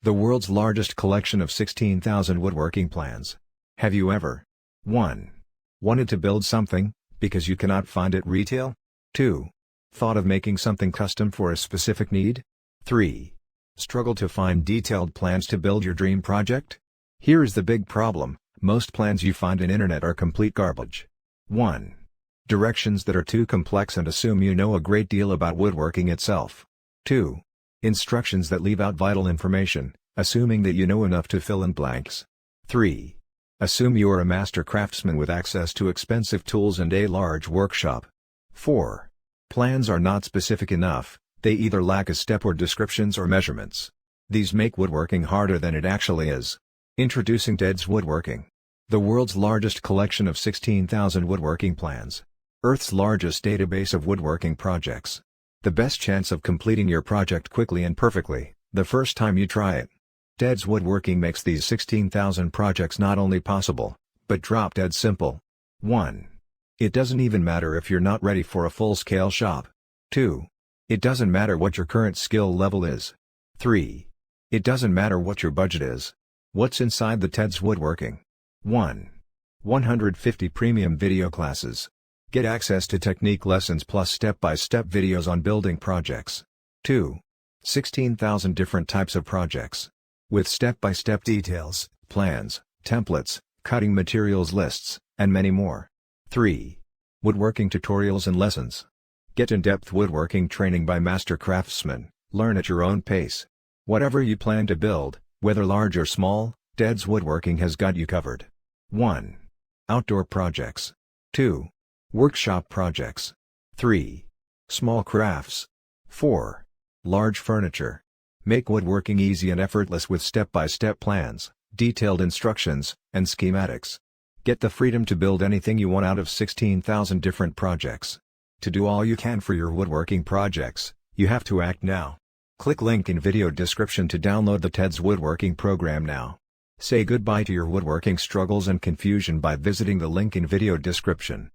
The world's largest collection of 16,000 woodworking plans. Have you ever 1. Wanted to build something, because you cannot find it retail? 2. Thought of making something custom for a specific need? 3. Struggled to find detailed plans to build your dream project? Here is the big problem: most plans you find on internet are complete garbage. 1. Directions that are too complex and assume you know a great deal about woodworking itself. 2. Instructions that leave out vital information, assuming that you know enough to fill in blanks. 3. Assume you are a master craftsman with access to expensive tools and a large workshop. 4. Plans are not specific enough, they either lack a step or descriptions or measurements. These make woodworking harder than it actually is. Introducing Ted's Woodworking. The world's largest collection of 16,000 woodworking plans. Earth's largest database of woodworking projects. The best chance of completing your project quickly and perfectly, the first time you try it. Ted's Woodworking makes these 16,000 projects not only possible, but drop-dead simple. 1. It doesn't even matter if you're not ready for a full-scale shop. 2. It doesn't matter what your current skill level is. 3. It doesn't matter what your budget is. What's inside the Ted's Woodworking? 1. 150 premium video classes. Get access to technique lessons plus step-by-step videos on building projects. 2. 16,000 different types of projects. With step-by-step details, plans, templates, cutting materials lists, and many more. 3. Woodworking tutorials and lessons. Get in-depth woodworking training by master craftsmen, learn at your own pace. Whatever you plan to build, whether large or small, Ted's Woodworking has got you covered. 1. Outdoor projects. 2. Workshop projects. 3. Small crafts. 4. Large furniture. Make woodworking easy and effortless with step-by-step plans, detailed instructions, and schematics. Get the freedom to build anything you want out of 16,000 different projects. To do all you can for your woodworking projects, you have to act now. Click link in video description to download the Ted's Woodworking program now. Say goodbye to your woodworking struggles and confusion by visiting the link in video description.